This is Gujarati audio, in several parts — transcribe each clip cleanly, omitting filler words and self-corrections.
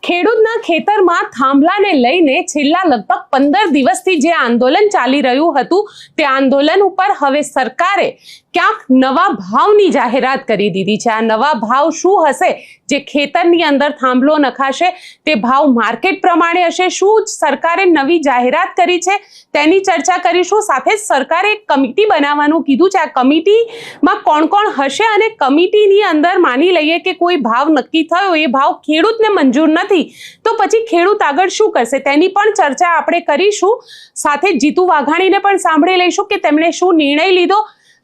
ખેડૂતના ખેતરમાં થાંભલાને લઈને છેલ્લા લગભગ 15 દિવસથી જે આંદોલન ચાલી રહ્યું હતું તે આંદોલન ઉપર હવે સરકારે ક્યાંક નવા ભાવની જાહેરાત કરી દીધી છે। આ નવા ભાવ શું હશે? જે ખેતરની અંદર થાંભલો નખાશે તે ભાવ માર્કેટ પ્રમાણે હશે? શું સરકારે નવી જાહેરાત કરી છે તેની ચર્ચા કરીશું। સાથે જ સરકારે એક કમિટી બનાવવાનું કીધું છે। આ કમિટીમાં કોણ કોણ હશે અને કમિટીની અંદર માની લઈએ કે કોઈ ભાવ નક્કી થયો, એ ભાવ ખેડૂતને મંજૂર નથી તો પછી ખેડૂત આગળ શું કરશે તેની પણ ચર્ચા આપણે કરીશું। સાથે જીતુ વાઘાણીને પણ સાંભળી લઈશું કે તેમણે શું નિર્ણય લીધો।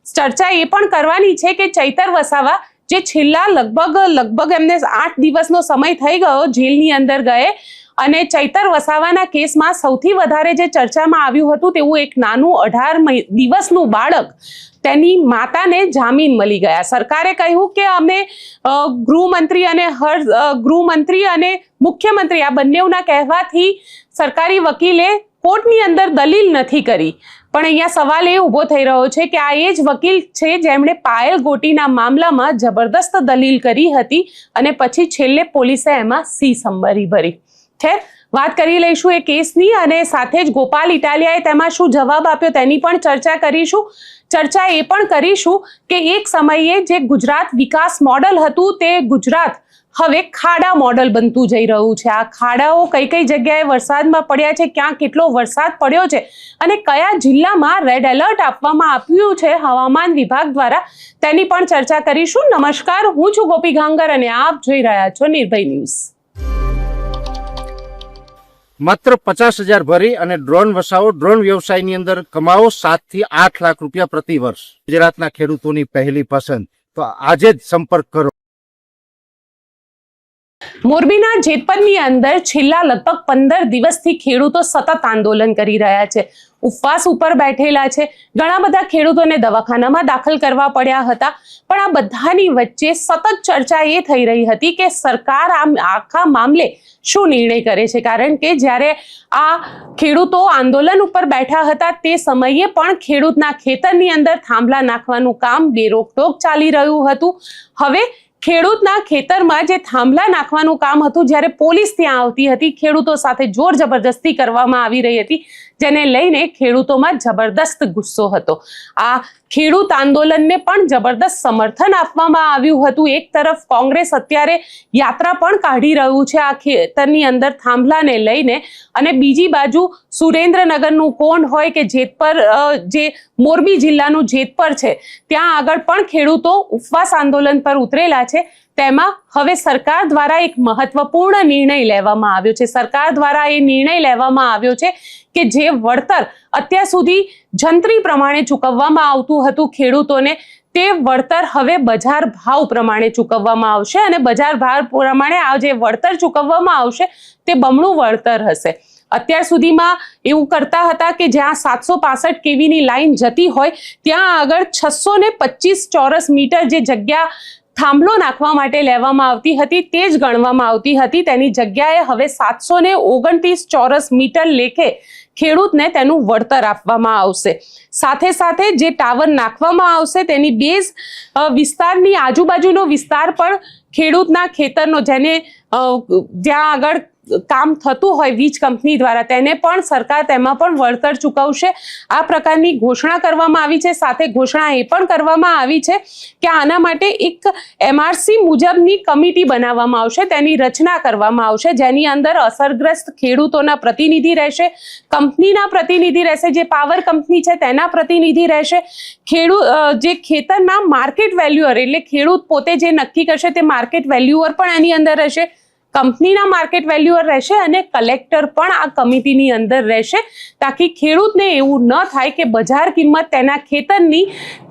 ચર્ચા એ પણ કરવાની છે કે ચૈતર વસાવા જે છેલ્લા લગભગ એમને 8 દિવસનો સમય થઈ ગયો જેલની અંદર ગયે, અને ચૈતર વસાવાના કેસમાં સૌથી વધારે જે ચર્ચામાં આવ્યું હતું તેવું એક નાનું 18 દિવસનું બાળક, તેની માતાને જામીન મળી ગયા। સરકારે કહ્યું કે અમે ગૃહમંત્રી અને મુખ્યમંત્રી આ બંનેના કહેવાથી સરકારી વકીલે કોર્ટની અંદર દલીલ નથી કરી, પણ અહીંયા સવાલ એ ઊભો થઈ રહ્યો છે કે આ એ જ વકીલ છે જેમણે પાયલ ગોટીના મામલામાં જબરદસ્ત દલીલ કરી હતી અને પછી છેલ્લે પોલીસે એમાં સી સમરી ભરી છે। વાત કરી લઈશું એ કેસની, અને સાથે જ ગોપાલ ઇટાલિયાએ તેમાં શું જવાબ આપ્યો તેની પણ ચર્ચા કરીશું। ચર્ચા એ પણ કરીશું કે એક સમયે જે ગુજરાત વિકાસ મોડલ હતું તે ગુજરાત હવે ખાડા મોડલ બનતું જઈ રહ્યું છે। આ ખાડાઓ કઈ જગ્યાએ વરસાદમાં પડ્યા છે, ક્યાં કેટલો વરસાદ પડ્યો છે અને કયા જિલ્લામાં રેડ એલર્ટ આપવામાં આવ્યું છે હવામાન વિભાગ દ્વારા, તેની પણ ચર્ચા કરીશું। નમસ્કાર, હું છું ગોપી ગાંગર અને આપ જોઈ રહ્યા છો નિર્ભય ન્યૂઝ। માત્ર 50,000 ભરી અને ડ્રોન વસાવો, ડ્રોન વ્યવસાયની અંદર કમાવો 7 થી 8 લાખ રૂપિયા પ્રતિ વર્ષ। ગુજરાતના ખેડૂતોની પહેલી પસંદ, તો આજે જ સંપર્ક કરો। મોરબીના જેતપરની અંદર છેલ્લા લગભગ 15 દિવસથી ખેડૂતો સતત આંદોલન કરી રહ્યા છે, ઉપવાસ ઉપર બેઠેલા છે। ઘણા બધા ખેડૂતોને દવાખાનામાં દાખલ કરવા પડ્યા હતા, પણ આ બધાની વચ્ચે સતત ચર્ચા એ થઈ રહી હતી કે સરકાર આ આખા મામલે શું નિર્ણય કરે છે, કારણ કે જ્યારે આ ખેડૂતો આંદોલન ઉપર બેઠા હતા તે સમયે પણ ખેડૂતના ખેતરની અંદર થાંભલા નાખવાનું કામ બેરોકટોક ચાલી રહ્યું હતું। હવે ખેડૂતના ખેતરમાં જે થાંભલા નાખવાનું કામ હતું, જ્યારે પોલીસ ત્યાં આવતી હતી, ખેડૂતો સાથે જોર જબરદસ્તી કરવામાં આવી રહી હતી, જેને લઈને ખેડૂતોમાં જબરદસ્ત ગુસ્સો હતો। આ ખેડૂત આંદોલનને પણ જબરદસ્ત સમર્થન આપવામાં આવ્યું હતું। એક તરફ કોંગ્રેસ અત્યારે યાત્રા પણ કાઢી રહ્યું છે આ ખેતરની અંદર થાંભલાને લઈને, અને બીજી બાજુ સુરેન્દ્રનગરનું કોંઢ હોય કે જેતપર, જે મોરબી જિલ્લાનું જેતપર છે, ત્યાં આગળ પણ ખેડૂતો ઉપવાસ આંદોલન પર ઉતરેલા છે। તેમાં હવે સરકાર દ્વારા એક મહત્વપૂર્ણ નિર્ણય લેવામાં આવ્યો છે। સરકાર દ્વારા એ નિર્ણય લેવામાં આવ્યો છે કે જે વળતર અત્યાર સુધી જંત્રી પ્રમાણે ચૂકવવામાં આવતું હતું ખેડૂતોને, તે વળતર હવે બજાર ભાવ પ્રમાણે ચૂકવવામાં આવશે, અને બજાર ભાવ પ્રમાણે આ જે વળતર ચૂકવવામાં આવશે તે બમણું વળતર હશે। અત્યાર સુધીમાં એવું કરતા હતા કે જ્યાં 765 kVની લાઈન જતી હોય ત્યાં આગળ 625 ચોરસ મીટર જે જગ્યા થાંભલો નાખવા માટે લેવામાં આવતી હતી તે જ ગણવામાં આવતી હતી, તેની જગ્યાએ હવે 729 ચોરસ મીટર લેખે ખેડૂતને તેનું વળતર આપવામાં આવશે। સાથે સાથે જે ટાવર નાખવામાં આવશે તેની બેઝ વિસ્તારની આજુબાજુનો વિસ્તાર પણ ખેડૂતના ખેતરનો, જેને જ્યાં આગળ કામ થતું હોય વીજ કંપની દ્વારા, તેને પણ સરકાર તેમાં પણ વળતર ચૂકવશે। આ પ્રકારની ઘોષણા કરવામાં આવી છે। સાથે ઘોષણા એ પણ કરવામાં આવી છે કે આના માટે એક MRC મુજબની કમિટી બનાવવામાં આવશે, તેની રચના કરવામાં આવશે, જેની અંદર અસરગ્રસ્ત ખેડૂતોના પ્રતિનિધિ રહેશે, કંપનીના પ્રતિનિધિ રહેશે, જે પાવર કંપની છે તેના પ્રતિનિધિ રહેશે, જે ખેતરના માર્કેટ વેલ્યુઅર એટલે ખેડૂત પોતે જે નક્કી કરશે તે માર્કેટ વેલ્યુઅર પણ આની અંદર રહેશે, કંપનીના માર્કેટ વેલ્યુઅર રહેશે, અને કલેક્ટર પણ આ કમિટીની અંદર રહેશે, તાકી ખેડૂતને એવું ન થાય કે બજાર કિંમત તેના ખેતરની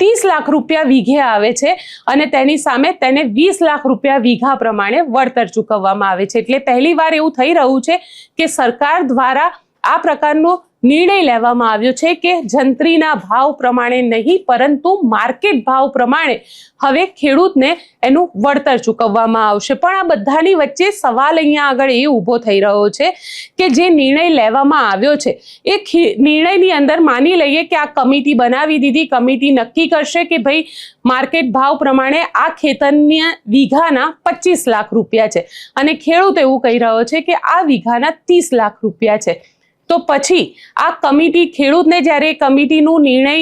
30 લાખ રૂપિયા વીઘે આવે છે અને તેની સામે તેને 20 લાખ રૂપિયા વીઘા પ્રમાણે વળતર ચૂકવવામાં આવે છે। એટલે પહેલીવાર એવું થઈ રહ્યું છે કે સરકાર દ્વારા આ પ્રકારનો નિર્ણય લેવામાં આવ્યો છે કે જંત્રીના ભાવ પ્રમાણે નહીં પરંતુ માર્કેટ ભાવ પ્રમાણે હવે ખેડૂતને એનું વળતર ચૂકવવામાં આવશે. પણ આ બધાની વચ્ચે સવાલ અહીંયા આગળ એ ઊભો થઈ રહ્યો છે કે જે નિર્ણય લેવામાં આવ્યો છે એ નિર્ણયની અંદર માની લઈએ કે આ કમિટી બનાવી દીધી, કમિટી નક્કી કરશે કે ભાઈ માર્કેટ ભાવ પ્રમાણે આ ખેતરના વીઘાના 25 લાખ રૂપિયા છે અને ખેડૂત એવું કહી રહ્યો છે કે આ વીઘાના 30 લાખ રૂપિયા છે. તો પછી આ કમિટી ખેડૂતને જ્યારે કમિટીનું નિર્ણય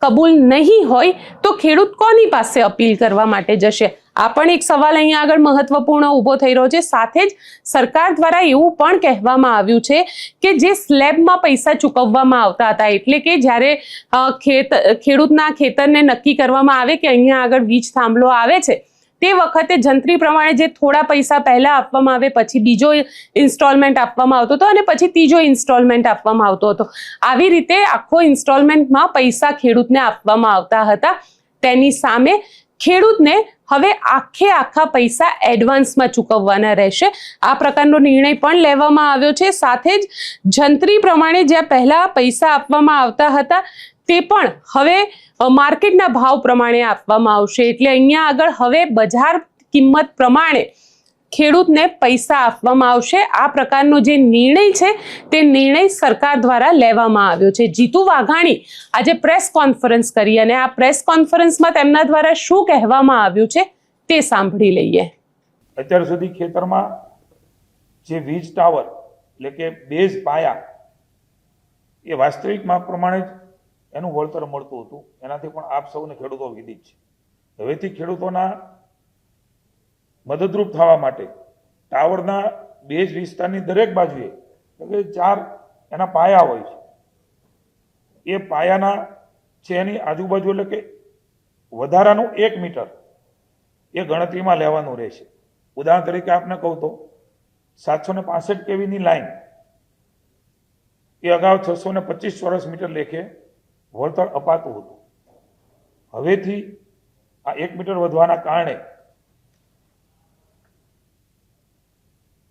કબૂલ નહીં હોય તો ખેડૂત કોની પાસે અપીલ કરવા માટે જશે? આ પણ એક સવાલ અહીંયા આગળ મહત્વપૂર્ણ ઊભો થઈ રહ્યો છે. સાથે જ સરકાર દ્વારા એવું પણ કહેવામાં આવ્યું છે કે જે સ્લેબમાં પૈસા ચૂકવવામાં આવતા હતા, એટલે કે જ્યારે ખેડૂતના ખેતરને નક્કી કરવામાં આવે કે અહીંયા આગળ વીજ થાંભલો આવે છે તે વખતે જંત્રી પ્રમાણે જે થોડા પૈસા પહેલા આપવામાં આવે, પછી બીજો ઇન્સ્ટોલમેન્ટ આપવામાં આવતો હતો અને પછી ત્રીજો ઇન્સ્ટોલમેન્ટ આપવામાં આવતો હતો. આવી રીતે આખો ઇન્સ્ટોલમેન્ટમાં પૈસા ખેડૂતને આપવામાં આવતા હતા. તેની સામે ખેડૂતને હવે આખા પૈસા એડવાન્સમાં ચૂકવવાના રહેશે. આ પ્રકારનો નિર્ણય પણ લેવામાં આવ્યો છે. સાથે જ જંત્રી પ્રમાણે જ્યાં પહેલા પૈસા આપવામાં આવતા હતા તે પણ હવે માર્કેટના ભાવ પ્રમાણે આપવામાં આવશે. એટલે અહીંયા આગળ હવે બજાર કિંમત પ્રમાણે ખેડૂતને પૈસા આપવામાં આવશે. આ પ્રકારનો જે નિર્ણય છે તે નિર્ણય સરકાર દ્વારા લેવામાં આવ્યો છે. જીતુ વાઘાણી આજે પ્રેસ કોન્ફરન્સ કરી અને આ પ્રેસ કોન્ફરન્સમાં તેમના દ્વારા શું કહેવામાં આવ્યું છે તે સાંભળી લઈએ. અત્યાર સુધી ખેતરમાં જે વીજ ટાવર એટલે કે બેઝ પાયા એ વાસ્તવિક માપ પ્રમાણે જ એનું વળતર મળતું હતું. એનાથી પણ આપ સૌને ખેડૂતો વિદિત છે. હવેથી ખેડૂતોના મદદરૂપ થવા માટે ટાવરના બેઝ વિસ્તારની દરેક બાજુએ એટલે કે 4 એના પાયા હોય છે. એ પાયાના છે એની આજુબાજુ એટલે કે વધારાનું 1 મીટર એ ગણતરીમાં લેવાનું રહેશે. ઉદાહરણ તરીકે આપને કહું તો 765 kVની લાઈન એ અગાઉ 625 ચોરસ મીટર લેખે વળતર અપાતું હતું. હવેથી આ 1 મીટર વધવાના કારણે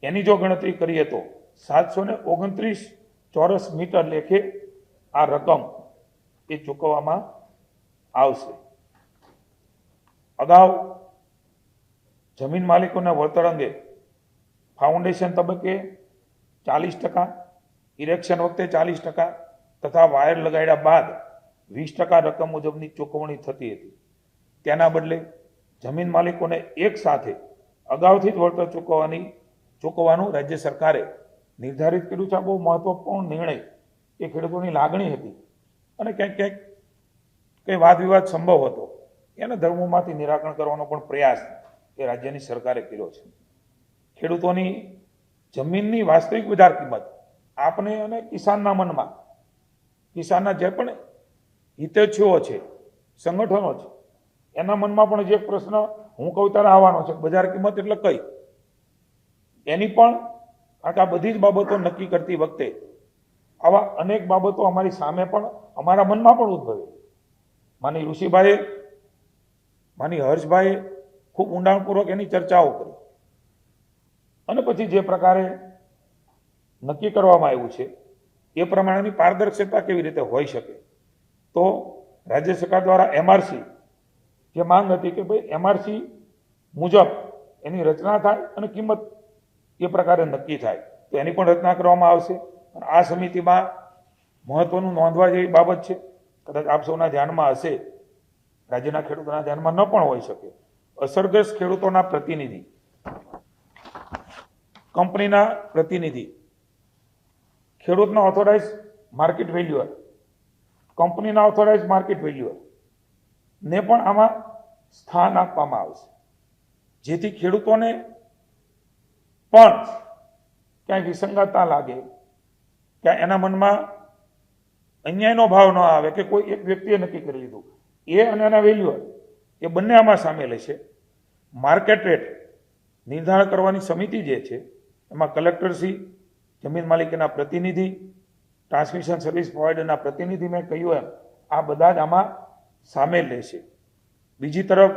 એની જો ગણતરી કરીએ તો 729 ચોરસ મીટર લેખે આ રકમ એ ચૂકવવામાં આવશે. અગાઉ જમીન માલિકોના વળતર અંગે ફાઉન્ડેશન તબક્કે 40%, ઇરેક્શન વખતે 40% તથા વાયર લગાડ્યા બાદ 20% રકમ મુજબની ચૂકવણી થતી હતી. તેના બદલે જમીન માલિકોને એક સાથે અગાઉથી જ વળતર ચૂકવવાનું રાજ્ય સરકારે નિર્ધારિત કર્યું છે. આ બહુ મહત્વપૂર્ણ નિર્ણય એ ખેડૂતોની લાગણી હતી અને ક્યાંક કંઈ વાદ વિવાદ સંભવ હતો એને ધર્મોમાંથી નિરાકરણ કરવાનો પણ પ્રયાસ એ રાજ્યની સરકારે કર્યો છે. ખેડૂતોની જમીનની વાસ્તવિક બજાર કિંમત આપને અને કિસાનના મનમાં, કિસાનના જે પણ હિતેચ્છુઓ છે, સંગઠનો છે, એના મનમાં પણ જે પ્રશ્ન હું કહું ત્યારે આવવાનો છે બજાર કિંમત એટલે કઈ, એની પણ આ બધી જ બાબતો નક્કી કરતી વખતે આવા અનેક બાબતો અમારી સામે પણ અમારા મનમાં પણ ઉદ્ભવે. માની ઋષિભાઈએ, માની હર્ષભાઈએ ખૂબ ઊંડાણપૂર્વક એની ચર્ચાઓ કરી અને પછી જે પ્રકારે નક્કી કરવામાં આવ્યું છે એ પ્રમાણેની પારદર્શકતા કેવી રીતે હોઈ શકે. તો રાજ્ય સરકાર દ્વારા એમઆરસી જે માંગ હતી કે ભાઈ એમઆરસી મુજબ એની રચના થાય અને કિંમત એ પ્રકારે નક્કી થાય, તો એની પણ રચના કરવામાં આવશે. અને આ સમિતિમાં મહત્વનું નોંધવા જેવી બાબત છે, કદાચ આપ સૌના ધ્યાનમાં હશે, રાજ્યના ખેડૂતોના ધ્યાનમાં ન પણ હોઈ શકે. અસરગ્રસ્ત ખેડૂતોના પ્રતિનિધિ, કંપનીના પ્રતિનિધિ, ખેડૂતના ઓથોરાઇઝ માર્કેટ વેલ્યુઅર, કંપનીના ઓથોરાઇઝ માર્કેટ વેલ્યુઅર ને પણ આમાં સ્થાન આપવામાં આવશે, જેથી ખેડૂતોને પણ ક્યાંય વિસંગતતા લાગે, ક્યાંય એના મનમાં અન્યાયનો ભાવ ન આવે કે કોઈ એક વ્યક્તિએ નક્કી કરી લીધું. એ અને એના વેલ્યુઅર એ બંને આમાં સામેલ હશે. માર્કેટ રેટ નિર્ધારણ કરવાની સમિતિ જે છે એમાં કલેક્ટરશ્રી, જમીન માલિકીના પ્રતિનિધિ, ટ્રાન્સમિશન સર્વિસ પ્રોવાઈડરના પ્રતિનિધિ, મેં કહ્યું એમ આ બધા જ આમાં સામેલ રહેશે. બીજી તરફ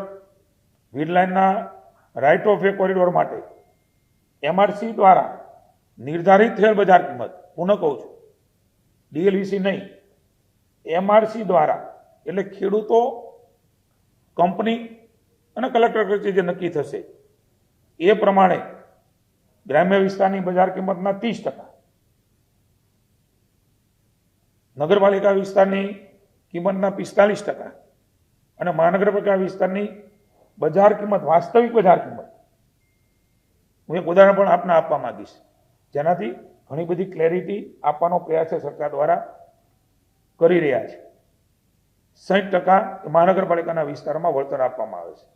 વીજ લાઇનના રાઇટ ઓફ વે કોરિડોર માટે એમઆરસી દ્વારા નિર્ધારિત થયેલ બજાર કિંમત, પુનઃ કહું છું, ડીએલવીસી નહીં, એમઆરસી દ્વારા, એટલે ખેડૂતો, કંપની અને કલેક્ટર વચ્ચે જે નક્કી થશે એ પ્રમાણે ગ્રામ્ય વિસ્તારની બજાર કિંમતના 30%, નગરપાલિકા વિસ્તારની કિંમતના 45% અને મહાનગરપાલિકા વિસ્તારની બજાર કિંમત, વાસ્તવિક બજાર કિંમત, હું એક ઉદાહરણ પણ આપને આપવા માંગીશ, જેનાથી ઘણી બધી ક્લેરિટી આપવાનો પ્રયાસ સરકાર દ્વારા કરી રહ્યા છે. 60% મહાનગરપાલિકાના વિસ્તારમાં વળતર આપવામાં આવે છે.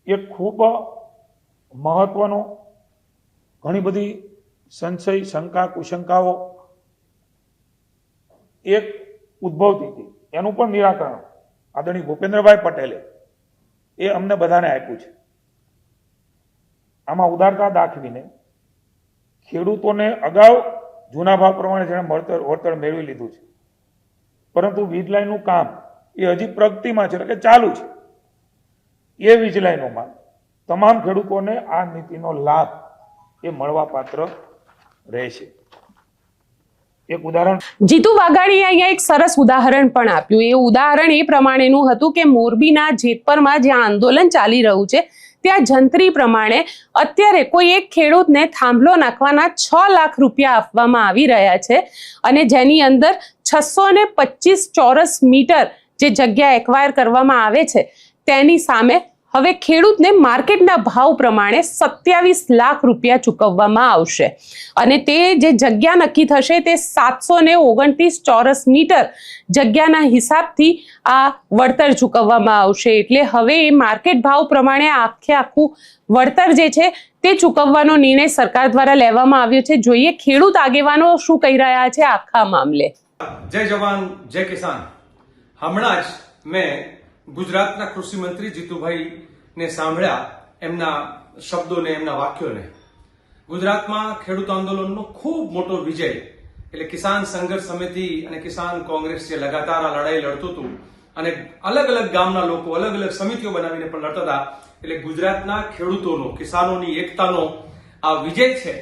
એક ખૂબ મહત્વનો, ઘણી બધી સંશય, શંકા, કુશંકાઓ એક ઉદ્ભવતી હતી, એનું પણ નિરાકરણ આદરણીય ભૂપેન્દ્રભાઈ પટેલે એ અમને બધાને આપ્યું છે. આમાં ઉદારતા દાખવીને ખેડૂતોને અગાઉ જૂના ભાવ પ્રમાણે જેણે વળતર મેળવી લીધું છે, પરંતુ વીજ લાઈનનું કામ એ હજી પ્રગતિમાં છે, એટલે કે ચાલુ છે. એ વીજ લાઈનોમાં તમામ ખેડૂતોને આ નીતિનો લાભ એ મળવાપાત્ર રહેશે. એક ઉદાહરણ જીતુ વાઘાણીએ અહીંયા એક સરસ ઉદાહરણ પણ આપ્યું. એ ઉદાહરણ એ પ્રમાણેનું હતું કે મોરબીના જેતપરમાં જ્યાં આંદોલન ચાલી રહ્યું છે ત્યાં જંત્રી પ્રમાણે અત્યારે કોઈ એક ખેડૂતને થાંભલો નાખવાના 6 લાખ રૂપિયા આપવામાં આવી રહ્યા છે અને જેની અંદર 625 ચોરસ મીટર જે જગ્યા એક્વાયર કરવામાં આવે છે તેની સામે હવે ખેડૂતને માર્કેટના ભાવ પ્રમાણે 27 લાખ રૂપિયા ચૂકવવામાં આવશે અને તે જે જગ્યા નક્કી થશે તે 729 ચોરસ મીટર જગ્યાના હિસાબથી આ વળતર ચૂકવવામાં આવશે. એટલે હવે એ માર્કેટ ભાવ પ્રમાણે આખું વળતર જે છે તે ચૂકવવાનો નિર્ણય સરકાર દ્વારા લેવામાં આવ્યો છે. જોઈએ ખેડૂત આગેવાનો શું કહી રહ્યા છે આખા મામલે. જય જવાન જય કિસાન. હમણાં જ મેં ગુજરાતના કૃષિ મંત્રી જીતુભાઈ ને સાંભળ્યા, એમના શબ્દોને, એમના વાક્યોને. ગુજરાતમાં ખેડૂત આંદોલનનો ખૂબ મોટો વિજય, એટલે કિસાન સંઘર્ષ સમિતિ અને કિસાન કોંગ્રેસ જે લગાતાર આ લડાઈ લડતું હતું અને અલગ અલગ ગામના લોકો અલગ અલગ સમિતિઓ બનાવીને પણ લડતા હતા, એટલે ગુજરાતના ખેડૂતોનો, કિસાનોની એકતાનો આ વિજય છે.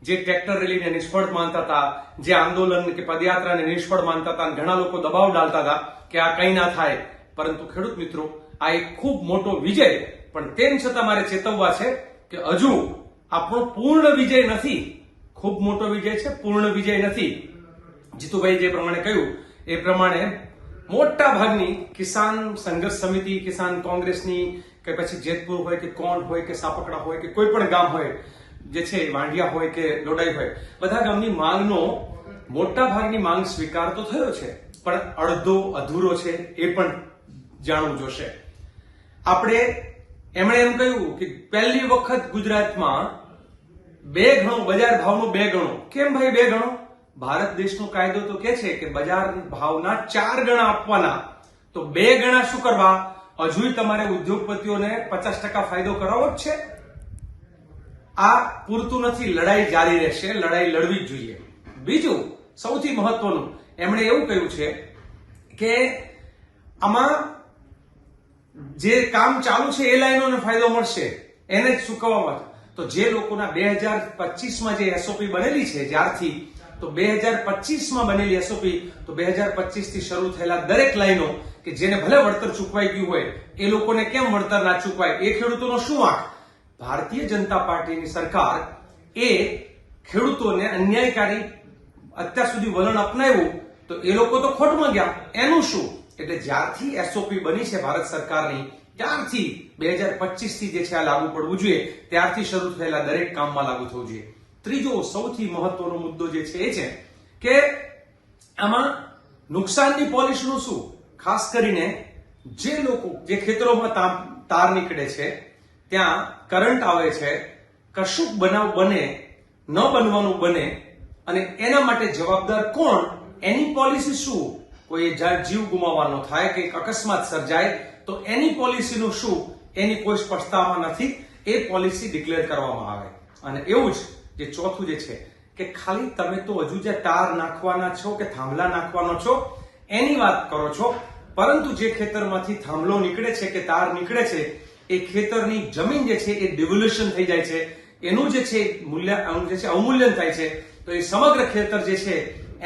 જે ટ્રેક્ટર રેલીને નિષ્ફળ માનતા હતા, જે આંદોલન કે પદયાત્રાને નિષ્ફળ માનતા હતા, ઘણા લોકો દબાવ ડાલતા હતા કે આ કંઈ ના થાય, પરંતુ ખેડૂત મિત્રો આ એક ખૂબ મોટો વિજય. પણ તેમ છતાં મારે ચેતવવા છે કે હજુ આપણો પૂર્ણ વિજય નથી. ખૂબ મોટો વિજય છે, પૂર્ણ વિજય નથી. જીતુભાઈ જે પ્રમાણે કહ્યું એ પ્રમાણે મોટા ભાગની કિસાન સંઘર્ષ સમિતિ, કિસાન કોંગ્રેસની, કે પછી જેતપુર હોય કે કોંઢ હોય કે સાપકડા હોય કે કોઈ પણ ગામ હોય, જે છે વાંઢિયા હોય કે લોડાઈ હોય, બધા ગામની માંગનો મોટા ભાગની માંગ સ્વીકાર તો થયો છે, પણ અડધો અધૂરો છે એ પણ જાણવું જોશે. આપણે એમણે એમ કહ્યું કે પહેલી વખત ગુજરાતમાં 2 ગણો બજાર ભાવનો 2 ગણો. કેમ ભાઈ 2 ગણો? ભારત દેશનો કાયદો તો કે છે કે બજાર ભાવના 4 ગણા આપવાના, તો 2 ગણા શું કરવા? હજુ તમારે ઉદ્યોગપતિઓને 50% ફાયદો કરાવવો જ છે. આ પૂરતું નથી, લડાઈ જારી રહેશે, લડાઈ લડવી જ જોઈએ. બીજું સૌથી મહત્વનું, એમણે એવું કહ્યું છે કે આમાં જે કામ ચાલુ છે એ લાઈનોને ફાયદો મળશે, એને જ ચૂકવવામાં. તો જે લોકોના 2025માં જે એસઓપી બનેલી છે જ્યારથી, તો 2025માં બનેલી એસઓપી, તો 2025 થી શરૂ થયેલા દરેક લાઈનો કે જેને ભલે વળતર ચૂકવાઈ ગયું હોય એ લોકોને કેમ વળતર ના ચૂકવાય? એ ખેડૂતોનો શું વાંક? ભારતીય જનતા પાર્ટીની સરકાર એ ખેડૂતોને અન્યાયકારી અત્યાર સુધી વલણ અપનાવ્યું તો એ લોકો તો ખોટમાં ગયા. એનું શું? એટલે જ્યારથી એસઓપી બની છે ભારત સરકારની ત્યારથી 2025 થી જે છે આ લાગુ પડવું જોઈએ, ત્યારથી શરૂ થયેલા દરેક કામમાં લાગુ થવું જોઈએ. ત્રીજો સૌથી મહત્વનો મુદ્દો જે છે એ છે કે આમાં નુકસાનની પોલિસીનું શું? ખાસ કરીને જે લોકો, જે ખેતરોમાં તાર નીકળે છે, ત્યાં કરંટ આવે છે, કશુંક બનાવ બને, ન બનવાનું બને અને એના માટે જવાબદાર કોણ? એની પોલિસી શું? કોઈ જીવ ગુમાવવાનો થાય કે અકસ્માત સર્જાય તો એની પોલિસીનું શું? એની કોઈ સ્પષ્ટતામાં નથી. એ પોલિસી ડિક્લેર કરવામાં આવે. અને એવું જ જે ચોથું જે છે કે ખાલી તમે તો હજુ જે તાર નાખવાના છો કે થાંભલા નાખવાનો છો એની વાત કરો છો, પરંતુ જે ખેતરમાંથી થાંભલો નીકળે છે કે તાર નીકળે છે એ ખેતરની જમીન જે છે એ ડિવોલ્યુશન થઈ જાય છે, એનું જે છે મૂલ્ય જે છે અવમૂલ્યન થાય છે. તો એ સમગ્ર ખેતર જે છે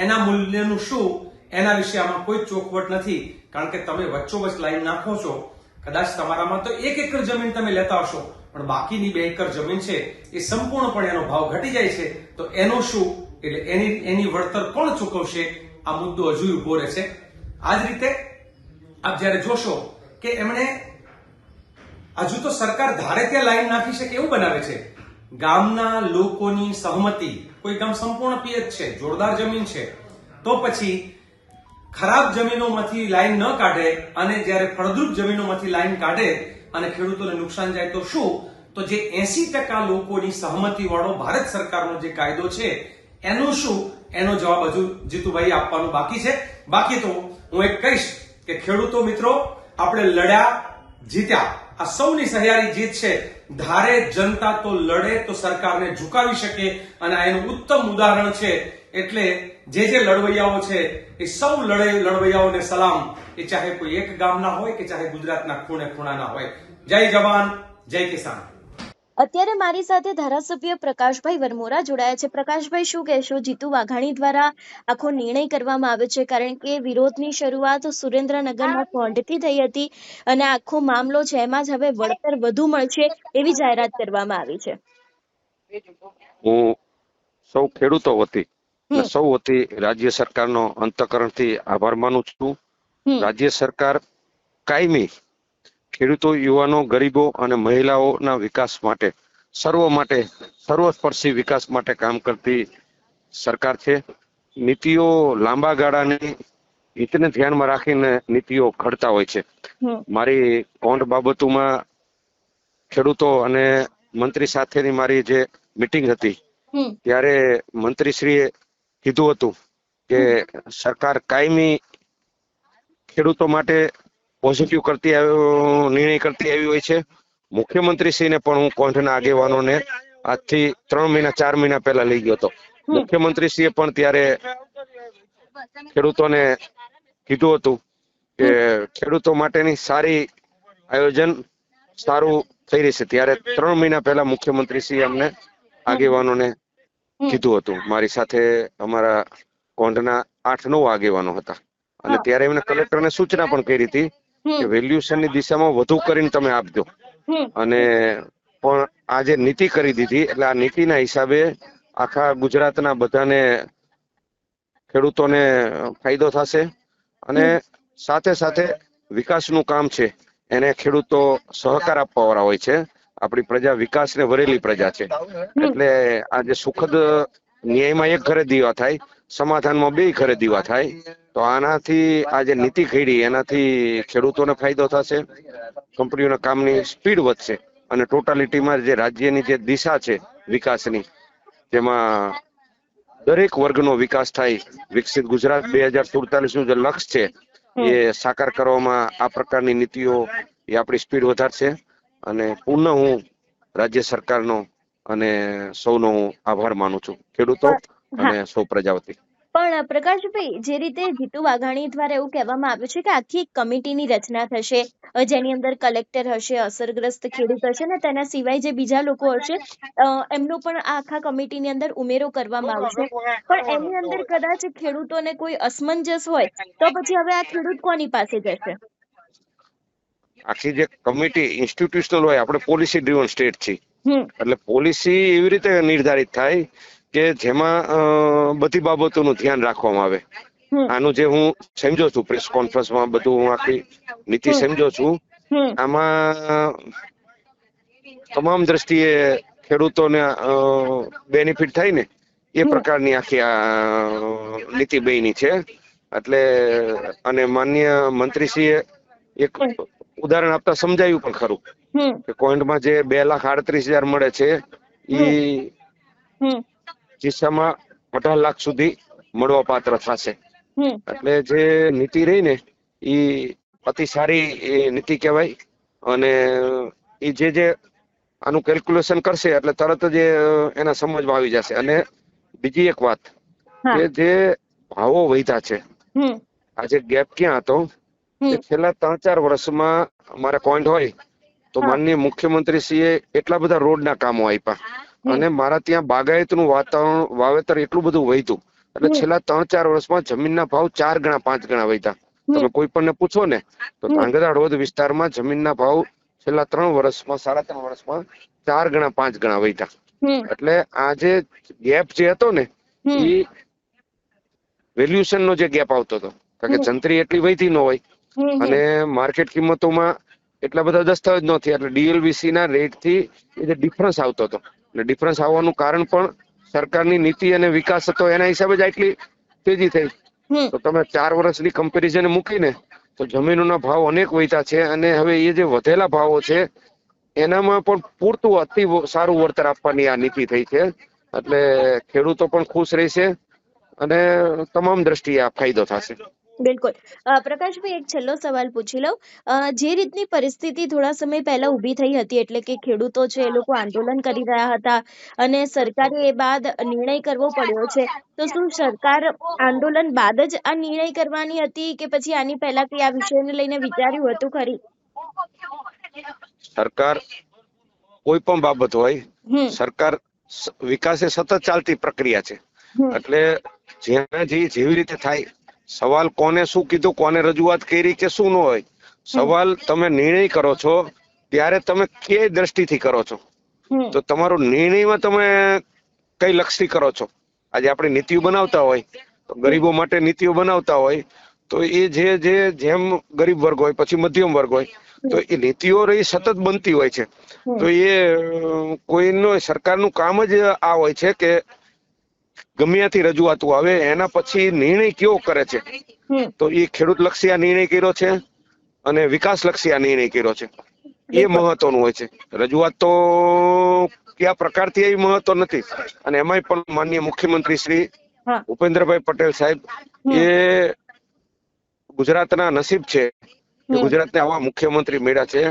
એના મૂલ્યનું શું એના વિશે આમાં કોઈ ચોખવટ નથી. કારણ કે તમે વચ્ચોવચ્ચ લાઈન નાખો છો, કદાચ તમારામાં તો 1 એકર જમીન તમે લેતા હશો, પણ બાકીની 2 એકર જમીન છે એ સંપૂર્ણપણે એનો ભાવ ઘટી જાય છે, તો એનું શું, એટલે એની વળતર કોણ ચૂકવશે? આ મુદ્દો હજુ ઉભો રહેશે. આ જ રીતે આપ જયારે જોશો કે એમણે હજુ તો સરકાર ધારે ત્યાં લાઈન નાખી શકે એવું બનાવે છે. ગામના લોકોની સહમતિ, કોઈ ગામ સંપૂર્ણ પિયત છે, જોરદાર જમીન છે, તો પછી ખરાબ જમીનોમાંથી લાઈન ન કાઢે અને જ્યારે ફળદ્રુપ જમીનોમાંથી લાઈન કાઢે અને ખેડૂતોને નુકસાન જાય તો શું? તો જે 80% લોકોની સહમતિ વાળો ભારત સરકારનો જે કાયદો છે એનું શું? એનો જવાબ હજુ જીતુભાઈ આપવાનું બાકી છે. બાકી તો હું એક કહીશ કે ખેડૂતો મિત્રો, આપણે લડ્યા, જીત્યા, આ સૌની સહિયારી જીત છે. ધારે જનતા તો લડે તો સરકારને ઝુકાવી શકે, અને આ એનું ઉત્તમ ઉદાહરણ છે. એટલે જે લડવૈયાઓ છે એ સૌ લડવૈયાઓને સલામ, એ ચાહે કોઈ એક ગામના હોય કે ચાહે ગુજરાતના ખૂણે ખૂણાના હોય. જય જવાન, જય કિસાન. અત્યારે મારી સાથે ધારાસભ્ય પ્રકાશભાઈ વરમોરા જોડાયા છે. પ્રકાશભાઈ, શું કહેશો? જીતુ વાઘાણી દ્વારા આખો નિર્ણય કરવામાં આવ્યો છે, કારણ કે વિરોધની શરૂઆત સુરેન્દ્રનગરના કોંઢથી થઈ હતી અને આખો મામલો છે એમાં જ હવે વળતર વધુ મળશે એવી જાહેરાત કરવામાં આવી છે. હું સૌ ખેડૂતો વતી અને સૌ વતી રાજ્ય સરકારનો અંતઃકરણથી આભાર માનું છું. રાજ્ય સરકાર કાયમી ખેડૂતો, યુવાનો, ગરીબો અને મહિલાઓના વિકાસ માટે, સર્વસ્પર્શી વિકાસ માટે કામ કરતી સરકાર છે. નીતિઓ લાંબા ગાળાની હિતને ધ્યાનમાં રાખીને નીતિઓ ઘડતા હોય છે. મારી કોંઢ બાબતોમાં ખેડૂતો અને મંત્રી સાથેની મારી જે મીટિંગ હતી ત્યારે મંત્રીશ્રીએ કીધું હતું કે સરકાર કાયમી ખેડૂતો માટે પોઝિટિવ નિર્ણય કરતી આવી હોય છે. મુખ્યમંત્રીશ્રીને પણ હું કોંઢના આગેવાનોને આજથી 3 મહિના 4 મહિના પહેલા લઈ ગયો હતો. મુખ્યમંત્રીશ્રીએ પણ ત્યારે ખેડૂતોને કીધું હતું કે ખેડૂતો માટેની સારી આયોજન સારું થઈ રહેશે. ત્યારે 3 મહિના પહેલા મુખ્યમંત્રીશ્રીએ અમને આગેવાનોને કીધું હતું. મારી સાથે અમારા કોંઢના 8-9 આગેવાનો હતા અને ત્યારે એમને કલેક્ટરને સૂચના પણ કરી હતી કે વેલ્યુએશનની દિશામાં વધુ કરીને તમે આપજો. અને પણ આજે નીતિ કરી દીધી, એટલે આ નીતિના હિસાબે આખા ગુજરાતના બધાને ખેડૂતોને ફાયદો થશે અને સાથે સાથે વિકાસનું કામ છે એને ખેડૂતો સહકાર આપવા વાળા હોય છે. આપણી પ્રજા વિકાસને વરેલી પ્રજા છે, એટલે આજે સુખદ ન્યાયમાં એક ઘરે દીવા થાય, સમાધાનમાં 2 ઘરે દીવા થાય. તો આનાથી આજે નીતિ ઘડી એનાથી ખેડૂતોને ફાયદો થશે, કંપનીઓના કામની સ્પીડ વધશે અને ટોટાલિટીમાં જે રાજ્યની જે દિશા છે વિકાસની, તેમાં દરેક વર્ગનો વિકાસ થાય. વિકસિત ગુજરાત 2047નું જે લક્ષ્ય છે એ સાકાર કરવામાં આ પ્રકારની નીતિઓ એ આપણી સ્પીડ વધારશે. અને પુનઃ હું રાજ્ય સરકારનો અને સૌનો હું આભાર માનું છું, ખેડૂતો અને સૌ પ્રજા વતી. પણ પ્રકાશભાઈ, જે રીતે જીતુ વાઘાણી દ્વારા એવું કહેવામાં આવ્યું છે કે આખી એક કમિટીની રચના થશે, જેની અંદર કલેક્ટર હશે, અસરગ્રસ્ત ખેડૂત હશે અને તેના સિવાય જે બીજા લોકો હશે એમનો પણ આખા કમિટીની અંદર ઉમેરો કરવામાં આવશે. પણ એની અંદર કદાચ ખેડૂતોને કોઈ અસમંજસ હોય તો પછી હવે આ ખેડૂત કોની પાસે જશે? આખી જે કમિટી ઇન્સ્ટિટ્યુશનલ હોય, આપણે પોલિસી ડ્રીવન સ્ટેટ છે, એટલે પોલિસી એવી રીતે નિર્ધારિત થાય કે જેમાં બધી બાબતોનું ધ્યાન રાખવામાં આવે. આનું જે હું સમજો છું, પ્રેસ કોન્ફરન્સમાં બધું હું આખી નીતિ સમજો છું, આમાં તમામ દ્રષ્ટિએ ખેડૂતોને બેનિફિટ થાય ને એ પ્રકારની આખી આ નીતિ બની છે. એટલે અને માનનીય મંત્રીશ્રીએ એક ઉદાહરણ આપતા સમજાયું પણ ખરું કે કોઈન્ટમાં જે 2,38,000 મળે છે એ કિસ્સામાં 18 લાખ સુધી મળવા પાત્ર થશે. એટલે જે નીતિ રહી ને એ અતિ સારી નીતિ કહેવાય. અને એ જે આનું કેલ્ક્યુલેશન કરશે એટલે તરત જ એના સમજમાં આવી જશે. અને બીજી એક વાત કે જે ભાવો વધ્યા છે, આજે ગેપ ક્યાં હતો કે છેલ્લા 3-4 વર્ષમાં અમારે પોઈન્ટ હોય તો માનનીય મુખ્યમંત્રીશ્રીએ એટલા બધા રોડના કામો આપ્યા અને મારા ત્યાં બાગાયતનું વાવેતર એટલું બધું વધ્યું એટલે છેલ્લા 3-4 વર્ષમાં જમીનના ભાવ 4 ગણા 5 ગણા વધ્યા. તમે કોઈ પણ ને પૂછો ને તો ધ્રાંગધ્રા હળવદ વિસ્તારમાં જમીનના ભાવ છેલ્લા 3 વર્ષમાં 3.5 વર્ષમાં 4 ગણા 5 ગણા વધ્યા. એટલે આ જે ગેપ જે હતો ને એ વેલ્યુએશન નો જે ગેપ આવતો હતો, કારણ કે જંત્રી એટલી વધી ન હોય અને માર્કેટ કિંમતોમાં એટલા બધા દસ્તાવેજ નથી, એટલે ડીએલવીસી ના રેટ થી એ જે ડિફરન્સ આવતો હતો, એટલે ડિફરન્સ આવવાનું કારણ પણ સરકારની નીતિ અને વિકાસ હતો, એના હિસાબે જ આટલી તેજી થઈ. તો તમે 4 વર્ષની કમ્પેરિઝન મૂકીને તો જમીનોના ભાવ અનેક વધ્યા છે, અને હવે એ જે વધેલા ભાવો છે એનામાં પણ પૂરતું અતિ સારું વળતર આપવાની આ નીતિ થઈ છે. એટલે ખેડૂતો પણ ખુશ રહેશે અને તમામ દ્રષ્ટિએ આ ફાયદો થશે. બિલકુલ. પ્રકાશભાઈ, એક છેલ્લો સવાલ પૂછી લઉં. જે રીતની પરિસ્થિતિ થોડા સમય પહેલા ઊભી થઈ હતી, એટલે કે ખેડૂતો છે એ લોકો આંદોલન કરી રહ્યા હતા અને સરકારે એ બાદ નિર્ણય કરવો પડ્યો છે, તો શું સરકાર આંદોલન બાદ જ આ નિર્ણય કરવાની હતી કે પછી આની પહેલા કે આ વિષયને લઈને વિચાર્યું હતું ખરી? સરકાર કોઈ પણ બાબત હોય, સરકાર વિકાસ એ સતત ચાલતી પ્રક્રિયા છે. એટલે જેવી રીતે થાય, સવાલ કોને શું કીધું, કોને રજૂઆત કરી કે શું ન હોય, સવાલ તમે નિર્ણય કરો છો ત્યારે તમે કઈ દ્રષ્ટિથી કરો છો, તો તમારો નિર્ણયમાં તમે કઈ લક્ષથી કરો છો. આજે આપણે નીતિઓ બનાવતા હોય તો ગરીબો માટે નીતિઓ બનાવતા હોય તો એ જેમ ગરીબ વર્ગ હોય પછી મધ્યમ વર્ગ હોય તો એ નીતિઓ રહી સતત બનતી હોય છે. તો એ કોઈનો સરકારનું કામ જ આ હોય છે કે ગમે ત્યાંથી રજૂઆતો આવે એના પછી નિર્ણય કેવો કરે છે, તો એ ખેડૂત લક્ષી આ નિર્ણય કર્યો છે અને વિકાસ લક્ષી આ નિર્ણય કર્યો છે, એ મહત્વનું હોય છે. રજૂઆત તો કયા પ્રકારથી એ મહત્વ નથી. અને એમાંય પણ માનનીય મુખ્યમંત્રી શ્રી ભૂપેન્દ્રભાઈ પટેલ સાહેબ એ ગુજરાતના નસીબ છે કે ગુજરાતને આવા મુખ્યમંત્રી મળ્યા છે.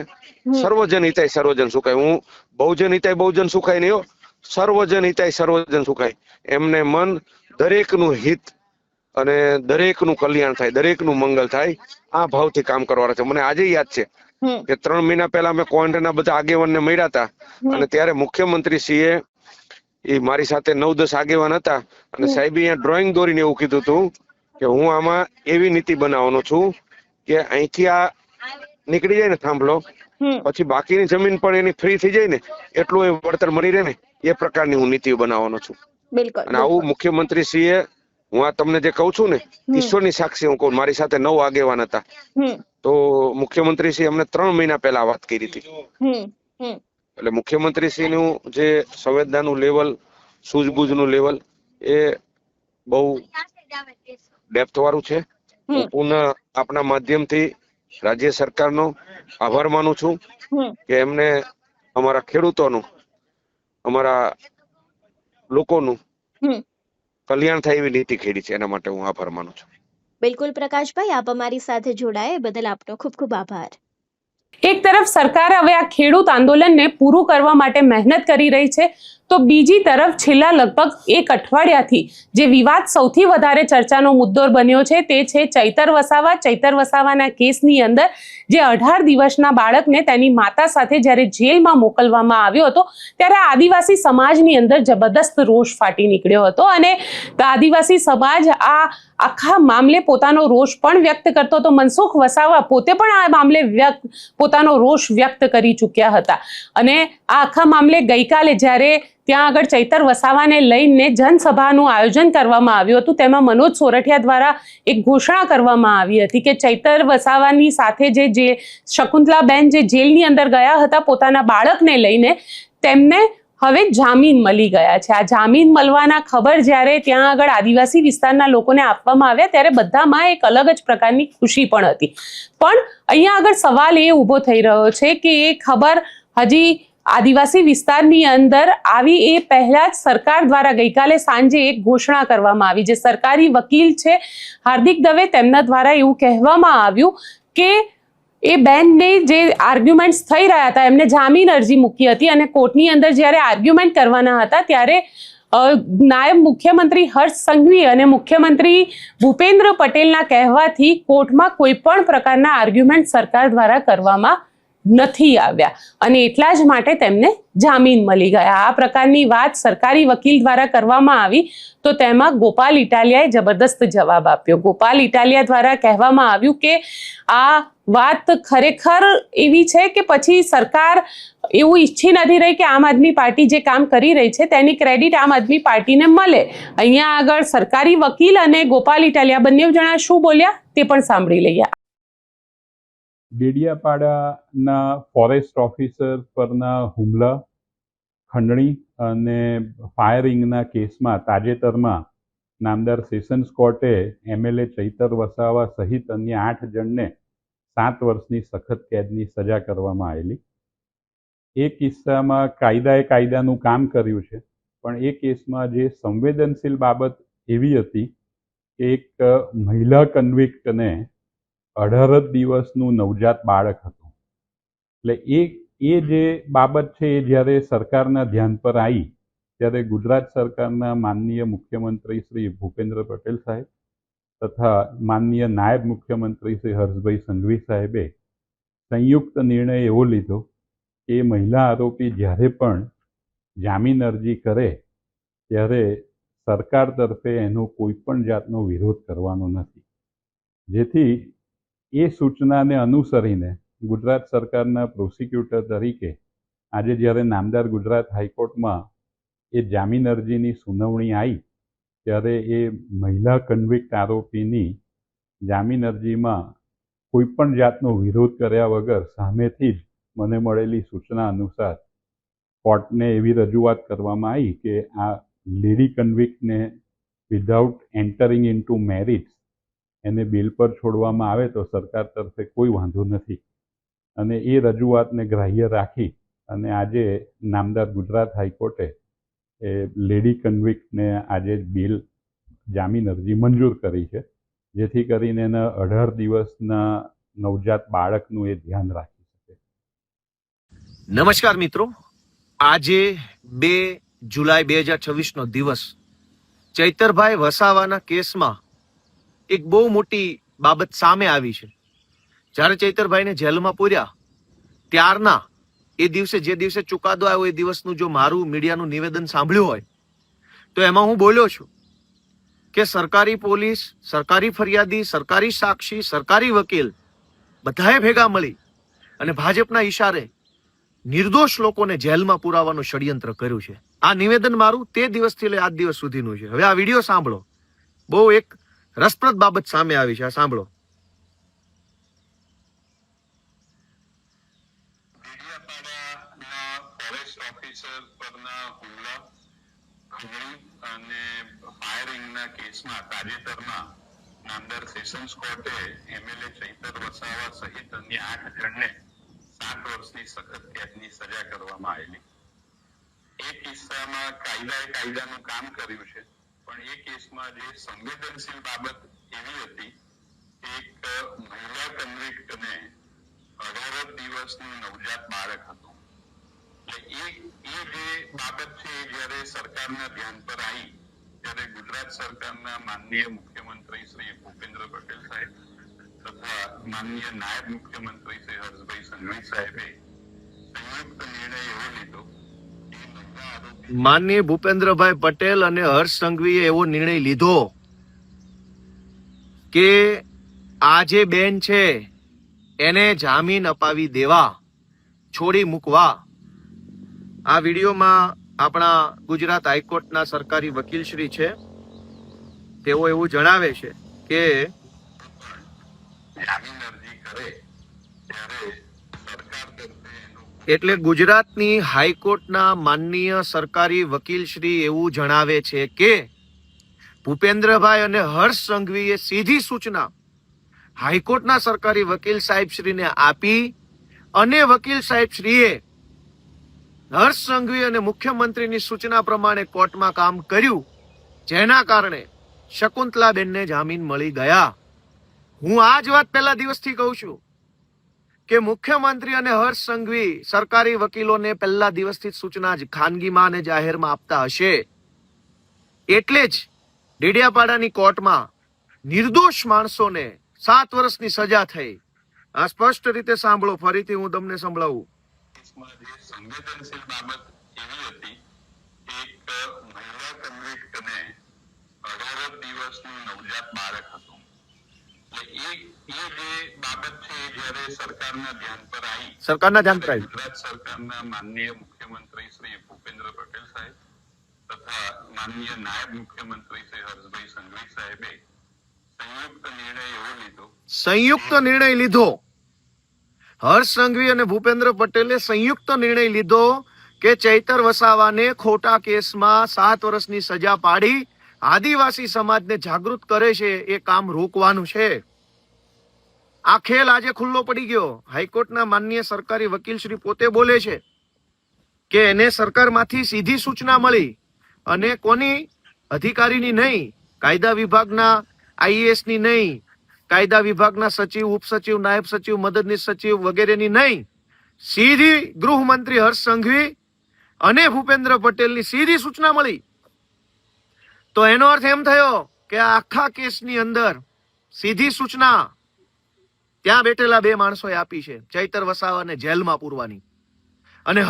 સર્વજન હિતાય સર્વજન સુખાય. હું બહુજન હિતાય બહુજન સુખાય નહીં, સર્વજન હિતાય સર્વજન સુખાય. એમને મન દરેકનું હિત અને દરેકનું કલ્યાણ થાય, દરેકનું મંગલ થાય, આ ભાવથી કામ કરવાના છે. મને આજે યાદ છે કે 3 મહિના પહેલા અમે કોન્ટ્રાના બધા આગેવાનને મળ્યા હતા અને ત્યારે મુખ્યમંત્રી શ્રીએ એ મારી સાથે 9-10 આગેવાન હતા અને સાહેબે અહીંયા ડ્રોઈંગ દોરીને એવું કીધું હતું કે હું આમાં એવી નીતિ બનાવવાનો છું કે અહીંથી આ નીકળી જાય ને થાંભલો, પછી બાકીની જમીન પણ એની ફ્રી થઈ જાય ને એટલું એ વળતર મળી રહે ને, એ પ્રકારની હું નીતિઓ બનાવવાનો છું. અને આવું મુખ્યમંત્રી શ્રીએ, હું આ તમને જે કહું છું ને ઈશ્વરની સાક્ષી હું કહું, મારી સાથે 9 આગેવાન હતા, તો મુખ્યમંત્રી શ્રી અમને 3 મહિના પહેલા વાત કરી હતી. એટલે મુખ્યમંત્રી શ્રી નું જે સંવેદનાનું લેવલ, સૂઝબૂઝનું લેવલ એ બહુ ડેપ્થ વાળું છે. હું પુનઃ આપના માધ્યમથી રાજ્ય સરકારનો આભાર માનું છું કે એમને અમારા ખેડૂતોનું, અમારા લોકોનું કલ્યાણ થાય એવી નીતિ ખેડી છે, એના માટે હું આભાર માનું છું. બિલકુલ પ્રકાશભાઈ, આપ અમારી સાથે જોડાયા એ બદલ આપનો ખૂબ ખૂબ આભાર. એક તરફ સરકાર હવે આ ખેડૂત આંદોલનને પૂરું કરવા માટે મહેનત કરી રહી છે, તો બીજી તરફ છેલ્લા લગભગ 1 અઠવાડિયાથી જે વિવાદ સૌથી વધારે ચર્ચાનો મુદ્દો બન્યો છે તે છે ચૈતર વસાવાના કેસની અંદર જે 18 દિવસના બાળકને તેની માતા સાથે જ્યારે જેલમાં મોકલવામાં આવ્યો હતો ત્યારે આદિવાસી સમાજની અંદર જબરદસ્ત રોષ ફાટી નીકળ્યો હતો અને આદિવાસી સમાજ આ આખા મામલે પોતાનો રોષ પણ વ્યક્ત કરતો હતો. મનસુખ વસાવા પોતે પણ આ મામલે પોતાનો રોષ વ્યક્ત કરી ચૂક્યા હતા અને આ આખા મામલે ગઈકાલે જ્યારે ત્યાં આગળ ચૈતર વસાવાને લઈને જનસભાનું આયોજન કરવામાં આવ્યું હતું, તેમાં મનોજ સોરઠિયા દ્વારા એક ઘોષણા કરવામાં આવી હતી કે ચૈતર વસાવાની સાથે જે શકુંતલાબેન જે જેલની અંદર ગયા હતા પોતાના બાળકને લઈને, તેમને હવે જામીન મળી ગયા છે. આ જામીન મળવાના ખબર જ્યારે ત્યાં આગળ આદિવાસી વિસ્તારના લોકોને આપવામાં આવ્યા ત્યારે બધામાં એક અલગ જ પ્રકારની ખુશી પણ હતી. પણ અહીંયા આગળ સવાલ એ ઊભો થઈ રહ્યો છે કે એ ખબર હજી આદિવાસી વિસ્તારની અંદર આવી એ પહેલા જ સરકાર દ્વારા ગઈકાલે સાંજે એક ઘોષણા કરવામાં આવી. જે સરકારી વકીલ છે હાર્દિક દવે, તેમના દ્વારા એવું કહેવામાં આવ્યું કે એ બેનને જે આર્ગ્યુમેન્ટ્સ થઈ રહ્યા હતા એમને જામીન અરજી મૂકી હતી અને કોર્ટની અંદર જ્યારે આર્ગ્યુમેન્ટ કરવાના હતા ત્યારે નાયબ મુખ્યમંત્રી હર્ષ સંઘવી અને મુખ્યમંત્રી ભૂપેન્દ્ર પટેલના કહેવાથી કોર્ટમાં કોઈ પણ પ્રકારના આર્ગ્યુમેન્ટ સરકાર દ્વારા કરવામાં નથી આવ્યા અને એટલા જ માટે તેમને જામીન મળી ગયા. આ પ્રકારની વાત સરકારી વકીલ દ્વારા કરવામાં આવી તો તેમાં ગોપાલ ઇટાલિયાએ જબરદસ્ત જવાબ આપ્યો. ગોપાલ ઇટાલિયા દ્વારા કહેવામાં આવ્યું કે આ વાત ખરેખર એવી છે કે પછી સરકાર એવું ઈચ્છી નથી રહી કે આમ આદમી પાર્ટી જે કામ કરી રહી છે તેની ક્રેડિટ આમ આદમી પાર્ટીને મળે. અહીંયા આગળ સરકારી વકીલ અને ગોપાલ ઇટાલિયા બંને જણા શું બોલ્યા તે પણ સાંભળી લઈએ. ડેડિયાપાડાના ફોરેસ્ટ ઓફિસર પરના હુમલા, ખંડણી અને ફાયરિંગના કેસમાં તાજેતરમાં નામદાર સેશન્સ કોર્ટે MLA ચૈતર વસાવા સહિત અન્ય 8 જણને 7 વર્ષની સખત કેદની સજા કરવામાં આવેલી. એ કિસ્સામાં કાયદાએ કાયદાનું કામ કર્યું છે, પણ એ કેસમાં જે સંવેદનશીલ બાબત એવી હતી કે એક મહિલા કન્વિક્ટને 18 દિવસનું નવજાત બાળક હતું. એટલે એ જે બાબત છે એ જ્યારે સરકારના ધ્યાન પર આવી ત્યારે ગુજરાત સરકારના માનનીય મુખ્યમંત્રી શ્રી ભૂપેન્દ્ર પટેલ સાહેબ તથા માનનીય નાયબ મુખ્યમંત્રી શ્રી હર્ષભાઈ સંઘવી સાહેબે સંયુક્ત નિર્ણય એવો લીધો કે મહિલા આરોપી જ્યારે પણ જામીન અરજી કરે ત્યારે સરકાર તરફે એનો કોઈ પણ જાતનો વિરોધ કરવાનો નથી. જેથી એ સૂચનાને અનુસરીને ગુજરાત સરકારના પ્રોસિક્યુટર તરીકે આજે જ્યારે નામદાર ગુજરાત હાઈકોર્ટમાં એ જામીન અરજીની સુનાવણી આવી ત્યારે એ મહિલા કન્વિક્ટ આરોપીની જામીન અરજીમાં કોઈ પણ જાતનો વિરોધ કર્યા વગર સામેથી જ મને મળેલી સૂચના અનુસાર કોર્ટને એવી રજૂઆત કરવામાં આવી કે આ લેડી કન્વિક્ટને વિધાઉટ એન્ટરિંગ ઇન્ટુ મેરિટ્સ એને બેલ પર છોડવામાં આવે તો સરકાર તરફે કોઈ વાંધો નથી. અને એ રજૂઆતને ગ્રાહ્ય રાખી અને આજે નામદાર ગુજરાત હાઈકોર્ટે એ લેડી કન્વિક્ટને આજે બેલ જામીન અરજી મંજૂર કરી છે, જેથી કરીને એના 18 દિવસના નવજાત બાળકનું એ ધ્યાન રાખી શકે. નમસ્કાર મિત્રો, આજે 2 જુલાઈ 2026નો દિવસ ચૈતરભાઈ વસાવાના કેસમાં એક બહુ મોટી બાબત સામે આવી છે. જ્યારે ચૈતરભાઈને જેલમાં પૂર્યા ત્યારના એ દિવસે જે દિવસે ચુકાદો આવ્યો એ દિવસનું જો મારું મીડિયાનું નિવેદન સાંભળ્યું હોય તો એમાં હું બોલ્યો છું કે સરકારી પોલીસ, સરકારી ફરિયાદી, સરકારી સાક્ષી, સરકારી વકીલ બધાએ ભેગા મળી અને ભાજપના ઈશારે નિર્દોષ લોકોને જેલમાં પુરાવાનું ષડયંત્ર કર્યું છે. આ નિવેદન મારું તે દિવસથી લઈ આજ દિવસ સુધીનું છે. હવે આ વિડીયો સાંભળો, બહુ એક રસપ્રદ બાબત સામે આવી છે. આ સાંભળો. ડેડિયાપાડાના ફોરેસ્ટ ઓફિસર પરના હુમલા, ખંડણી અને ફાયરિંગના કેસમાં તાજેતરમાં નામદાર સેશન્સ કોર્ટે MLA ચૈતર વસાવા સહિત અન્ય 8 જણને 7 વર્ષની સખત કેદની સજા કરવામાં આવેલી. એ કિસ્સામાં કાયદાએ કાયદાનું કામ કર્યું છે, પણ એ કેસમાં જે સંવેદનશીલ બાબત એવી હતી એક મહિલા કન્વિક્ટને 18 દિવસનું નવજાત બાળક હતું. એટલે એ જે બાબત છે એ જ્યારે સરકારના ધ્યાન પર આવી ત્યારે ગુજરાત સરકારના માનનીય મુખ્યમંત્રી શ્રી ભૂપેન્દ્ર પટેલ સાહેબ તથા માનનીય નાયબ મુખ્યમંત્રી શ્રી હર્ષભાઈ સંઘવી સાહેબે સંયુક્ત નિર્ણય એવો લીધો કે મહિલા આરોપી માનનીય ભૂપેન્દ્રભાઈ પટેલ અને હર્ષ સંઘવીએ એવો નિર્ણય લીધો કે આ જે બેન છે એને જામીન અપાવી દેવા, છોડી મૂકવા. આ વિડીયોમાં આપણા ગુજરાત હાઈકોર્ટના સરકારી વકીલ શ્રી છે, તેઓ એવું જણાવે છે કે જામીન અરજી કરે ત્યારે સરકાર તરફે એટલે ગુજરાતની હાઈકોર્ટના માનનીય સરકારી વકીલ શ્રી એવું જણાવે છે કે ભૂપેન્દ્રભાઈ અને હર્ષ સંઘવીએ સીધી સૂચના હાઈકોર્ટના સરકારી વકીલ સાહેબ શ્રીને આપી અને વકીલ સાહેબ શ્રીએ હર્ષ સંઘવી અને મુખ્યમંત્રીની સૂચના પ્રમાણે કોર્ટમાં કામ કર્યું, જેના કારણે શકુંતલાબેનને જામીન મળી ગયા. હું આ જ વાત પહેલા દિવસથી કહું છું કે મુખ્યમંત્રી અને હર્ષ સંઘવી સરકારી વકીલોને પહેલા દિવસથી સૂચના ખાનગીમાં અને જાહેરમાં આપતા હશે. એટલે જ ડેડિયાપાડાની કોર્ટમાં નિર્દોષ માણસોને 7 વર્ષની સજા થઈ આ સ્પષ્ટ રીતે સાંભળો, ફરીથી હું તમને સંભળાવું. કેસમાં જે સંવેદનશીલ બાબત એવી હતી, એક મહિલા કન્વિક્ટને 18 દિવસનું નવજાત બાળક હતું. એટલે એ જે બાબત છે એ જ્યારે સરકારના ધ્યાન પર આવી, ગુજરાત સરકારના માનનીય મુખ્યમંત્રી શ્રી ભૂપેન્દ્ર પટેલ સાહેબ તથા માનનીય નાયબ મુખ્યમંત્રી શ્રી હર્ષભાઈ સંઘવી સાહેબે સંયુક્ત નિર્ણય લીધો. હર્ષ સંઘવી અને ભૂપેન્દ્ર પટેલે સંયુક્ત નિર્ણય લીધો કે ચૈતર વસાવાને ખોટા કેસમાં 7 વર્ષની સજા પાડી આદિવાસી સમાજને જાગૃત કરે છે એ કામ રોકવાનું છે. આ ખેલ આજે ખુલ્લો પડી ગયો. હાઈકોર્ટના માનનીય સરકારી વકીલ શ્રી પોતે બોલે છે કે એને સરકારમાંથી સીધી સૂચના મળી અને કોની અધિકારીની નહીં, કાયદા વિભાગના IAS ની નહીં, કાયદા વિભાગના સચિવ, ઉપસચિવ, નાયબ સચિવ, મદદનીશ સચિવ વગેરેની નહીં, સીધી ગૃહમંત્રી હર્ષ સંઘવી અને ભૂપેન્દ્ર પટેલની સીધી સૂચના મળી. તો એનો અર્થ એમ થયો કે આ આખા કેસની અંદર સીધી સૂચના ત્યાં બેઠેલા 2 માણસોએ આપી છે, ચૈતર વસાવાને જેલમાં પૂરવાની. અને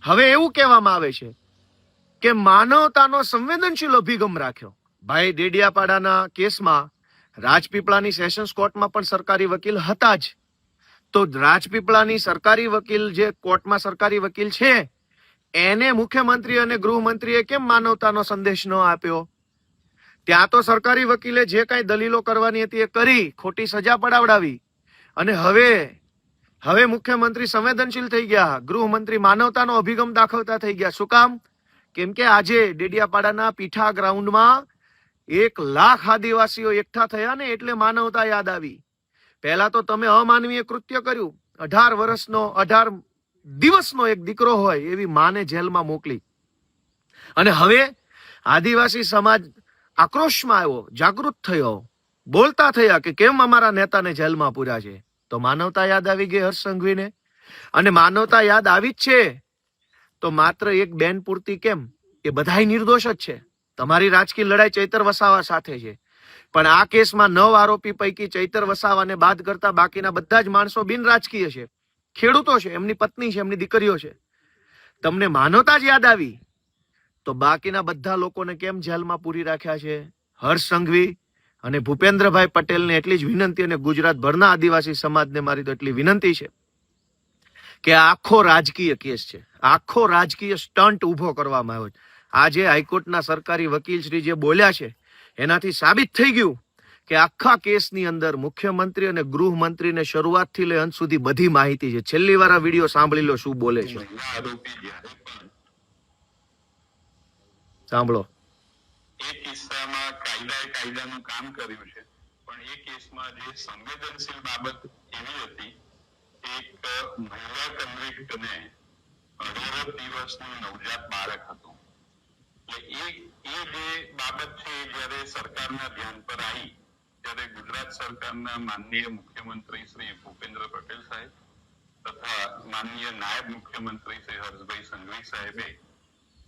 હવે એવું કહેવામાં આવે છે કે માનવતાનો સંવેદનશીલ અભિગમ રાખ્યો. ભાઈ ડેડિયાપાડાના કેસમાં રાજપીપળાની સેશન્સ કોર્ટમાં પણ સરકારી વકીલ હતા જ. તો રાજપીપળાની સરકારી વકીલ જે કોર્ટમાં સરકારી વકીલ છે એને મુખ્યમંત્રી અને ગૃહમંત્રીએ કેમ માનવતાનો સંદેશ ન આપ્યો? ત્યાં તો સરકારી વકીલે જે કાંઈ દલીલો કરવાની હતી એ કરી, ખોટી સજા પડાવડાવી. અને હવે મુખ્યમંત્રી સંવેદનશીલ થઈ ગયા, ગૃહમંત્રી માનવતાનો અભિગમ દાખવતા થઈ ગયા. શું કામ? કેમ કે આજે ડેડિયાપાડાના પીઠા ગ્રાઉન્ડમાં 1 લાખ આદિવાસીઓ એકઠા થયા ને એટલે માનવતા યાદ આવી. પહેલા તો તમે અમાનવીય કૃત્ય કર્યું. 18 દિવસનો એક દીકરો હોય એવી માને જેલમાં મોકલી. અને હવે આદિવાસી સમાજ આક્રોશમાં આવ્યો, જાગૃત થયો, બોલતા થયા કે કેમ અમારા નેતાને જેલમાં પૂર્યા છે. તો માનવતા યાદ આવી ગઈ હર્ષ સંઘવીને. અને માનવતા યાદ આવી જ છે તો માત્ર એક બેન પૂરતી કેમ? એ બધાય નિર્દોષ જ છે. તમારી રાજકીય લડાઈ ચૈતર વસાવા સાથે છે, પણ આ કેસમાં 9 આરોપી પૈકી ચૈતર વસાવાને બાદ કરતા બાકીના બધા જ માણસો બિન રાજકીય છે, ખેડૂતો છે, એમની પત્ની છે, એમની દીકરીઓ છે. તમને માનવતા જ યાદ આવી તો બાકીના બધા લોકોને કેમ જેલમાં પૂરી રાખ્યા છે? હર્ષ સંઘવી અને ભૂપેન્દ્રભાઈ પટેલને એટલી જ વિનંતી, અને ગુજરાતભરના આદિવાસી સમાજને મારી તો એટલી વિનંતી છે કે આખો રાજકીય કેસ છે, આખો રાજકીય સ્ટન્ટ ઉભો કરવામાં આવ્યો છે. આજે હાઈકોર્ટના સરકારી વકીલ શ્રી જે બોલ્યા છે એનાથી સાબિત થઈ ગયું કે આખા કેસની અંદર મુખ્યમંત્રી અને ગૃહમંત્રીને શરૂઆતથી લઈ અંત સુધી બધી માહિતી છે. છેલ્લી વાર આ વિડીયો સાંભળી લો શું બોલે છે. સાંભળો. એ કિસ્સામાં કાયદાનું કામ કર્યું છે, પણ એ કેસમાં જે સંવેદનશીલ બાબત એવી હતી, એક મહિલા કન્વિક્ટને 18 દિવસનું નવજાત બાળક હતું. એટલે એ જે બાબત છે જ્યારે સરકારના ધ્યાન પર આવી ત્યારે ગુજરાત સરકારના માનનીય મુખ્યમંત્રી શ્રી ભૂપેન્દ્ર પટેલ સાહેબ તથા માનનીય નાયબ મુખ્યમંત્રી શ્રી હર્ષભાઈ સંઘવી સાહેબે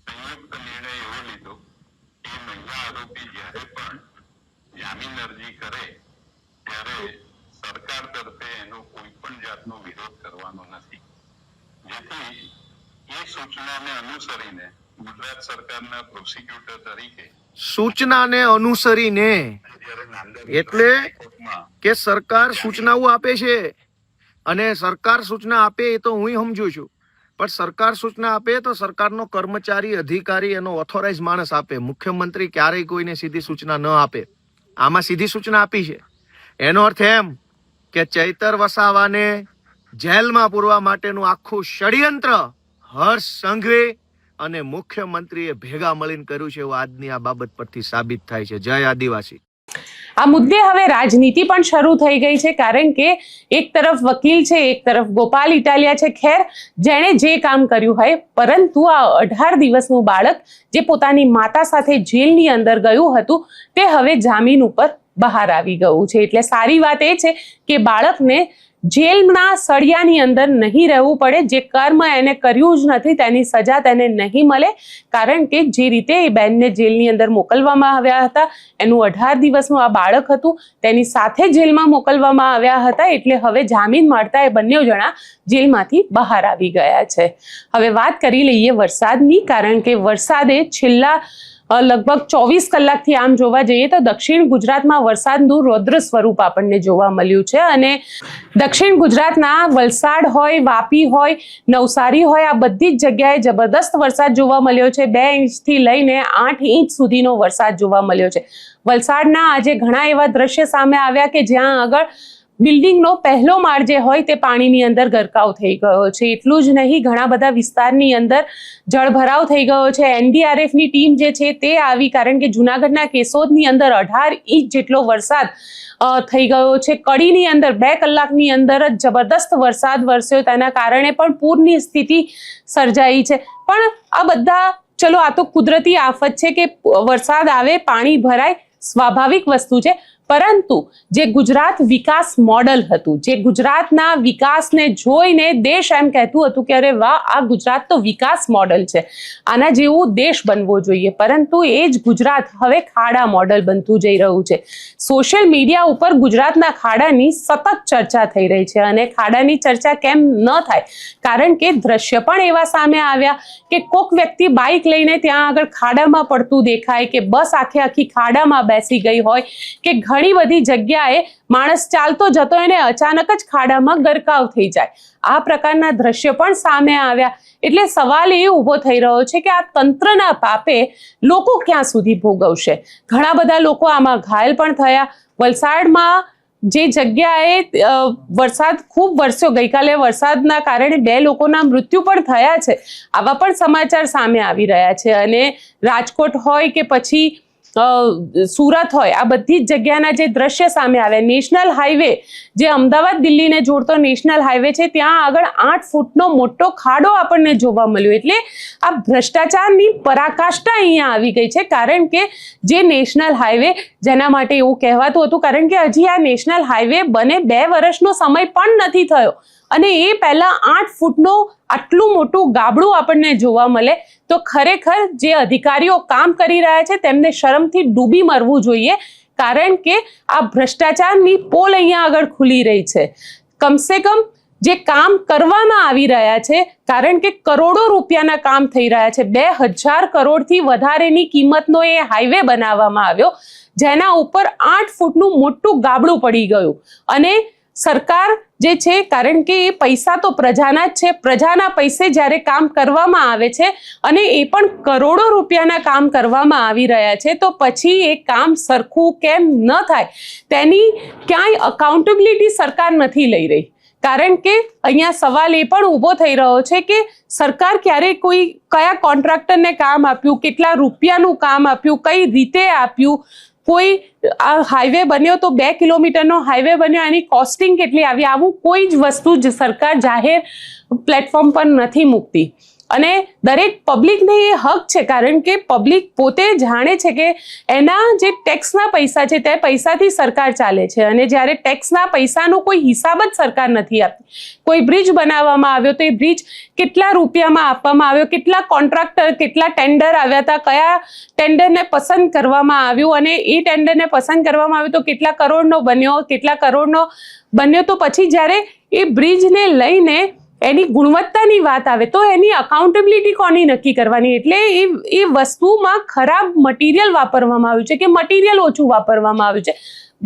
સંયુક્ત નિર્ણય એવો લીધો કે મહિલા આરોપી જ્યારે પણ જામીન અરજી કરે ત્યારે સરકાર તરફે એનો કોઈ પણ જાતનો વિરોધ કરવાનો નથી. જેથી એ સૂચનાને અનુસરીને ગુજરાત સરકારના પ્રોસિક્યુટર તરીકે સૂચનાને અનુસરીને એટલે કે સરકાર સૂચનાઓ આપે છે, અને સરકાર સૂચના આપે એ તો હું સમજુ છું, પણ સરકાર સૂચના આપે તો સરકારનો કર્મચારી, અધિકારી, એનો ઓથોરાઇઝ માણસ આપે. મુખ્યમંત્રી ક્યારેય કોઈને સીધી સૂચના ન આપે. આમાં સીધી સૂચના આપી છે. એનો અર્થ એમ કે ચૈતર વસાવાને જેલમાં પૂરવા માટેનું આખું ષડયંત્ર હર્ષ સંઘવી અને મુખ્યમંત્રીએ ભેગા મળીને કર્યું છે એવું આજની આ બાબત પરથી સાબિત થાય છે. જય આદિવાસી. આ મુદ્દે હવે રાજનીતિ પણ શરૂ થઈ ગઈ છે, કારણ કે એક તરફ વકીલ છે, એક તરફ ગોપાલ ઇટાલિયા છે. ખેર, જેણે જે કામ કર્યું હોય, પરંતુ આ 18 દિવસનું બાળક જે પોતાની માતા સાથે જેલની અંદર ગયું હતું તે હવે જામીન ઉપર બહાર આવી ગયું છે. એટલે સારી વાત એ છે કે બાળકને જેલના સળિયાની અંદર નહીં રહેવું પડે, જે કર્મ એને કર્યું જ નથી તેની સજા તેને નહીં મળે, કારણ કે જે રીતે એ બેનને જેલની અંદર મોકલવામાં આવ્યા હતા, એનું 18 દિવસનું આ બાળક હતું, તેની સાથે જેલમાં મોકલવામાં આવ્યા હતા, એટલે હવે જામીન મળતા એ બંને જણા જેલમાંથી બહાર આવી ગયા છે. હવે વાત કરી લઈએ વરસાદની, કારણ કે વરસાદે છેલ્લા લગભગ 24 કલાકથી આમ જોવા જઈએ તો દક્ષિણ ગુજરાતમાં વરસાદનું રૌદ્ર સ્વરૂપ આપણને જોવા મળ્યું છે. અને દક્ષિણ ગુજરાતના વલસાડ હોય, વાપી હોય, નવસારી હોય, આ બધી જ જગ્યાએ જબરદસ્ત વરસાદ જોવા મળ્યો છે. 2 ઇંચથી લઈને 8 ઇંચ સુધીનો વરસાદ જોવા મળ્યો છે. વલસાડના આજે ઘણા એવા દ્રશ્ય સામે આવ્યા કે જ્યાં આગળ બિલ્ડિંગનો પહેલો માળ જે હોય તે પાણીની અંદર ગરકાવ થઈ ગયો છે. એટલું જ નહીં, ઘણા બધા વિસ્તારની અંદર જળભરાવ થઈ ગયો છે. NDRFની ટીમ જે છે તે આવી, કારણ કે જુનાગઢના કેશોદની અંદર 18 ઇંચ જેટલો વરસાદ થઈ ગયો છે. કડીની અંદર 2 કલાકની અંદર જ જબરદસ્ત વરસાદ વરસ્યો, તેના કારણે પણ પૂરની સ્થિતિ સર્જાઈ છે. પણ આ બધા ચલો, આ તો કુદરતી આફત છે કે વરસાદ આવે, પાણી ભરાય, સ્વાભાવિક વસ્તુ છે. પરંતુ જે ગુજરાત વિકાસ મોડલ હતું, જે ગુજરાતના વિકાસને જોઈને દેશ એમ કહેતું હતું કે અરે વાહ, આ ગુજરાત તો વિકાસ મોડલ છે, આના જેવું દેશ બનવો જોઈએ, પરંતુ એ જ ગુજરાત હવે ખાડા મોડલ બનતું જઈ રહ્યું છે. સોશિયલ મીડિયા ઉપર ગુજરાતના ખાડાની સતત ચર્ચા થઈ રહી છે. અને ખાડાની ચર્ચા કેમ ન થાય, કારણ કે દ્રશ્ય પણ એવા સામે આવ્યા કે કોક વ્યક્તિ બાઇક લઈને ત્યાં આગળ ખાડામાં પડતું દેખાય, કે બસ આખી ખાડામાં બેસી ગઈ હોય, કે ઘણી બધી જગ્યાએ માણસ ચાલતો જતો એને અચાનક જ ખાડામાં ગરકાવ થઈ જાય. આ પ્રકારના દ્રશ્ય પણ સામે આવ્યા. એટલે સવાલ એ ઊભો થઈ રહ્યો છે કે આ તંત્રના પાપે લોકો ક્યાં સુધી ભોગવશે. ઘણા બધા લોકો આમાં ઘાયલ પણ થયા. વલસાડમાં જે જગ્યાએ વરસાદ ખૂબ વરસ્યો, ગઈકાલે વરસાદના કારણે 2 લોકોના મૃત્યુ પણ થયા છે, આવા પણ સમાચાર સામે આવી રહ્યા છે. અને રાજકોટ હોય કે પછી સુરત હોય, આ બધી જ જગ્યાના જે દ્રશ્ય સામે આવ્યા. નેશનલ હાઈવે, જે અમદાવાદ દિલ્હીને જોડતો નેશનલ હાઈવે છે, ત્યાં આગળ 8 ફૂટનો મોટો ખાડો આપણને જોવા મળ્યો. એટલે આ ભ્રષ્ટાચારની પરાકાષ્ઠા અહીંયા આવી ગઈ છે. કારણ કે જે નેશનલ હાઈવે, જેના માટે એવું કહેવાતું હતું, કારણ કે હજી આ નેશનલ હાઈવે બને 2 વર્ષનો સમય પણ નથી થયો, અને એ પહેલા 8 ફૂટનો આટલું મોટું ગાબડું આપણને જોવા મળે, તો ખરેખર જે અધિકારીઓ કામ કરી રહ્યા છે તેમને શરમથી ડૂબી મરવું જોઈએ. કારણ કે આ ભ્રષ્ટાચારની પોલ અહીંયા આગળ ખુલી રહી છે. કમસે કમ જે કામ કરવામાં આવી રહ્યા છે, કારણ કે કરોડો રૂપિયાના કામ થઈ રહ્યા છે, 2000 કરોડથી વધારેની કિંમતનો એ હાઈવે બનાવવામાં આવ્યો, જેના ઉપર 8 ફૂટનું મોટું ગાબડું પડી ગયું. અને સરકાર જે છે, કારણ કે એ પૈસા તો પ્રજાના જ છે, પ્રજાના પૈસે જ્યારે કામ કરવામાં આવે છે અને એ પણ કરોડો રૂપિયાના કામ કરવામાં આવી રહ્યા છે, તો પછી એ કામ સરખું કેમ ન થાય તેની ક્યાંય અકાઉન્ટેબિલિટી સરકાર નથી લઈ રહી. કારણ કે અહીંયા સવાલ એ પણ ઊભો થઈ રહ્યો છે કે સરકાર ક્યારે કયા કોન્ટ્રાક્ટરને કામ આપ્યું, કેટલા રૂપિયાનું કામ આપ્યું, કઈ રીતે આપ્યું, કોઈ આ હાઈવે બન્યો તો 2 કિલોમીટરનો હાઈવે બન્યો, એની કોસ્ટિંગ કેટલી આવી, આવું કોઈ જ વસ્તુ જ સરકાર જાહેર પ્લેટફોર્મ પર નથી મૂકતી. અને દરેક પબ્લિકને એ હક છે, કારણ કે પબ્લિક પોતે જાણે છે કે એના જે ટેક્સના પૈસા છે તે પૈસાથી સરકાર ચાલે છે. અને જ્યારે ટેક્સના પૈસાનો કોઈ હિસાબ જ સરકાર નથી આપતી, કોઈ બ્રિજ બનાવવામાં આવ્યો તો એ બ્રિજ કેટલા રૂપિયામાં આપવામાં આવ્યો, કેટલા કોન્ટ્રાક્ટર, કેટલા ટેન્ડર આવ્યા હતા, કયા ટેન્ડરને પસંદ કરવામાં આવ્યું, અને એ ટેન્ડરને પસંદ કરવામાં આવ્યું તો કેટલા કરોડનો બન્યો, કેટલા કરોડનો બન્યો. તો પછી જ્યારે એ બ્રિજને લઈને એની ગુણવત્તાની વાત આવે તો એની અકાઉન્ટેબિલિટી કોની નક્કી કરવાની? એટલે એ વસ્તુમાં ખરાબ મટીરિયલ વાપરવામાં આવ્યું છે, કે મટીરિયલ ઓછું વાપરવામાં આવ્યું છે,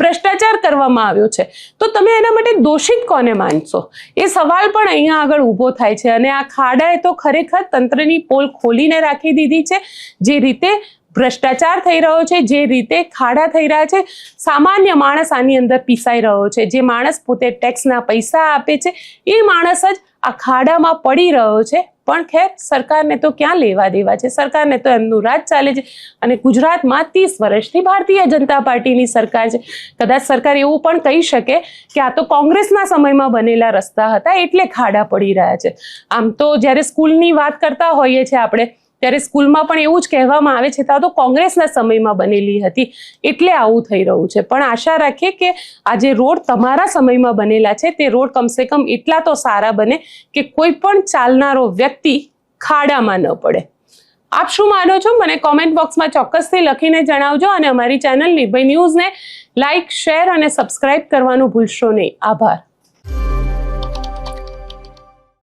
ભ્રષ્ટાચાર કરવામાં આવ્યો છે, તો તમે એના માટે દોષિત કોને માનશો? એ સવાલ પણ અહીંયા આગળ ઊભો થાય છે. અને આ ખાડાએ તો ખરેખર તંત્રની પોલ ખોલીને રાખી દીધી છે. જે રીતે ભ્રષ્ટાચાર થઈ રહ્યો છે, જે રીતે ખાડા થઈ રહ્યા છે, સામાન્ય માણસ આની અંદર પીસાઈ રહ્યો છે. જે માણસ પોતે ટેક્સના પૈસા આપે છે એ માણસ જ આ ખાડામાં પડી રહ્યો છે. પણ ખેર, સરકારને તો ક્યાં લેવા દેવા છે, સરકારને તો એમનું રાજ ચાલે છે. અને ગુજરાતમાં 30 વર્ષથી ભારતીય જનતા પાર્ટીની સરકાર છે. કદાચ સરકાર એવું પણ કહી શકે કે આ તો કોંગ્રેસના સમયમાં બનેલા રસ્તા હતા એટલે ખાડા પડી રહ્યા છે. આમ તો જ્યારે સ્કૂલની વાત કરતા હોઈએ છીએ આપણે, ત્યારે સ્કૂલમાં પણ એવું જ કહેવામાં આવે છે તો કોંગ્રેસના સમયમાં બનેલી હતી એટલે આવું થઈ રહ્યું છે. પણ આશા રાખીએ કે આ જે રોડ તમારા સમયમાં બનેલા છે તે રોડ કમસે કમ એટલા તો સારા બને કે કોઈ પણ ચાલનારો વ્યક્તિ ખાડામાં ન પડે. આપ શું માનો છો મને કોમેન્ટ બોક્સમાં ચોક્કસથી લખીને જણાવજો અને અમારી ચેનલ નિર્ભય ન્યૂઝને લાઇક, શેર અને સબસ્ક્રાઇબ કરવાનું ભૂલશો નહીં. આભાર.